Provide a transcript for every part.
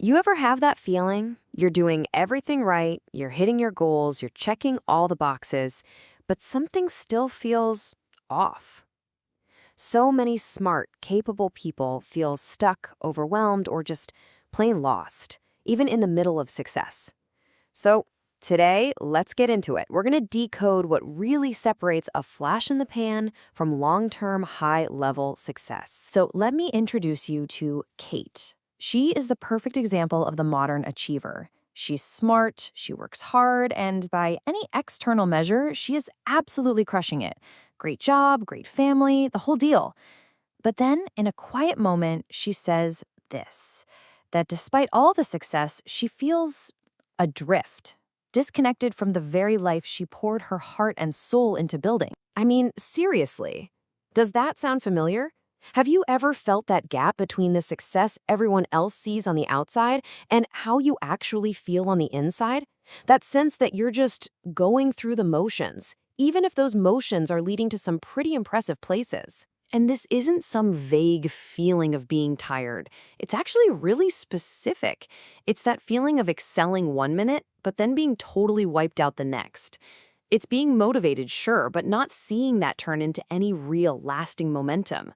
You ever have that feeling? You're doing everything right, you're hitting your goals, you're checking all the boxes, but something still feels off. So many smart, capable people feel stuck, overwhelmed, or just plain lost, even in the middle of success. So, today, let's get into it. We're going to decode what really separates a flash in the pan from long term, high level success. So, let me introduce you to Kate. She is the perfect example of the modern achiever. She's smart, she works hard, and by any external measure, she is absolutely crushing it. Great job, great family, the whole deal. But then, in a quiet moment, she says this, that despite all the success, she feels adrift, disconnected from the very life she poured her heart and soul into building. I mean, seriously, does that sound familiar? Have you ever felt that gap between the success everyone else sees on the outside and how you actually feel on the inside? That sense that you're just going through the motions, even if those motions are leading to some pretty impressive places. And this isn't some vague feeling of being tired. It's actually really specific. It's that feeling of excelling one minute, but then being totally wiped out the next. It's being motivated, sure, but not seeing that turn into any real lasting momentum.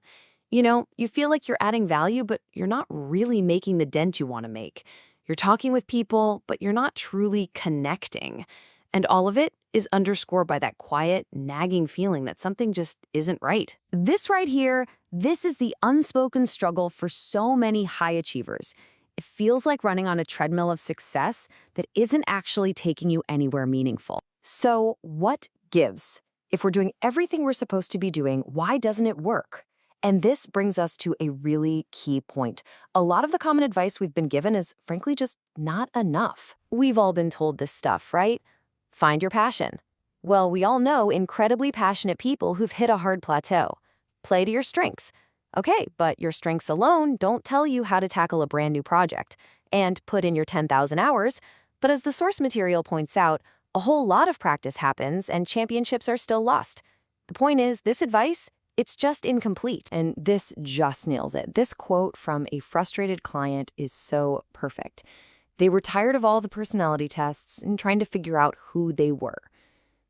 You know, you feel like you're adding value, but you're not really making the dent you want to make. You're talking with people, but you're not truly connecting. And all of it is underscored by that quiet, nagging feeling that something just isn't right. This right here, this is the unspoken struggle for so many high achievers. It feels like running on a treadmill of success that isn't actually taking you anywhere meaningful. So, what gives? If we're doing everything we're supposed to be doing, why doesn't it work? And this brings us to a really key point. A lot of the common advice we've been given is, frankly, just not enough. We've all been told this stuff, right? Find your passion. Well, we all know incredibly passionate people who've hit a hard plateau. Play to your strengths. Okay, but your strengths alone don't tell you how to tackle a brand new project. And put in your 10,000 hours. But as the source material points out, a whole lot of practice happens and championships are still lost. The point is, this advice, it's just incomplete. And this just nails it. This quote from a frustrated client is so perfect. They were tired of all the personality tests and trying to figure out who they were.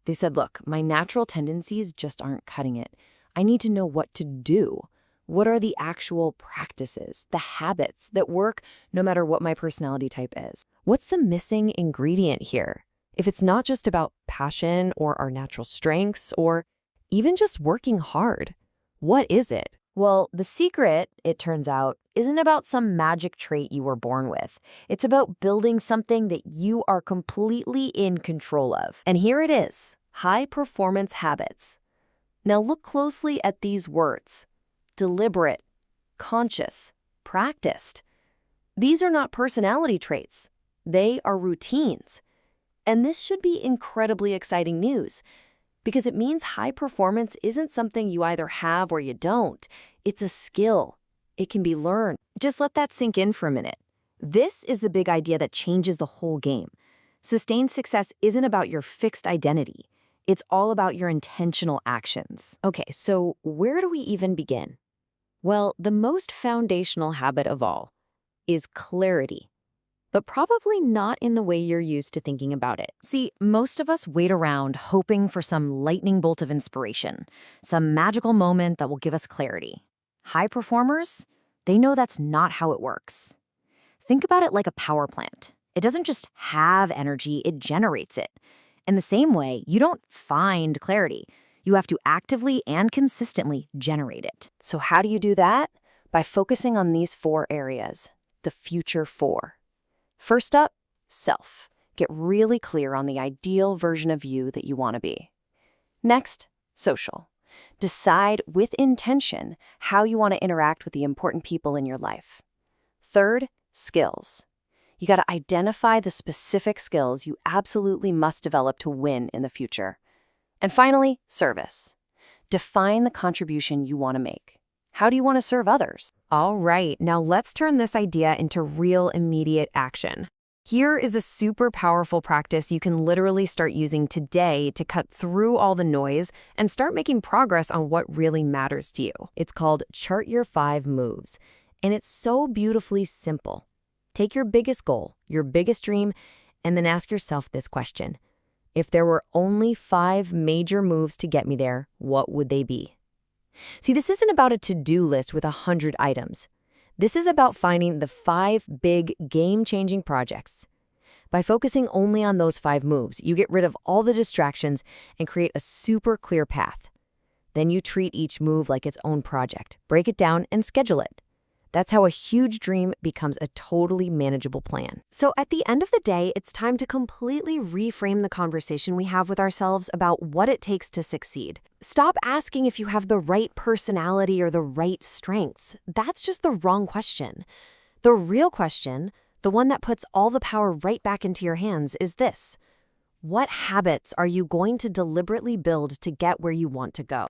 They said, look, my natural tendencies just aren't cutting it. I need to know what to do. What are the actual practices, the habits that work no matter what my personality type is? What's the missing ingredient here? If it's not just about passion or our natural strengths or even just working hard, what is it? Well, the secret, it turns out, isn't about some magic trait you were born with. It's about building something that you are completely in control of. And here it is, high-performance habits. Now look closely at these words. Deliberate, conscious, practiced. These are not personality traits. They are routines. And this should be incredibly exciting news, because it means high performance isn't something you either have or you don't. It's a skill. It can be learned. Just let that sink in for a minute. This is the big idea that changes the whole game. Sustained success isn't about your fixed identity. It's all about your intentional actions. Okay, so where do we even begin? Well, the most foundational habit of all is clarity. But probably not in the way you're used to thinking about it. See, most of us wait around hoping for some lightning bolt of inspiration, some magical moment that will give us clarity. High performers, they know that's not how it works. Think about it like a power plant. It doesn't just have energy, it generates it. In the same way, you don't find clarity. You have to actively and consistently generate it. So how do you do that? By focusing on these 4 areas, the future 4. First up, self. Get really clear on the ideal version of you that you want to be. Next, social. Decide with intention how you want to interact with the important people in your life. Third, skills. You got to identify the specific skills you absolutely must develop to win in the future. And finally, service. Define the contribution you want to make. How do you want to serve others? All right, now let's turn this idea into real immediate action. Here is a super powerful practice you can literally start using today to cut through all the noise and start making progress on what really matters to you. It's called Chart Your 5 Moves, and it's so beautifully simple. Take your biggest goal, your biggest dream, and then ask yourself this question. If there were only 5 major moves to get me there, what would they be? See, this isn't about a to-do list with 100 items. This is about finding the 5 big, game-changing projects. By focusing only on those 5 moves, you get rid of all the distractions and create a super clear path. Then you treat each move like its own project, break it down, and schedule it. That's how a huge dream becomes a totally manageable plan. So at the end of the day, it's time to completely reframe the conversation we have with ourselves about what it takes to succeed. Stop asking if you have the right personality or the right strengths. That's just the wrong question. The real question, the one that puts all the power right back into your hands, is this: what habits are you going to deliberately build to get where you want to go?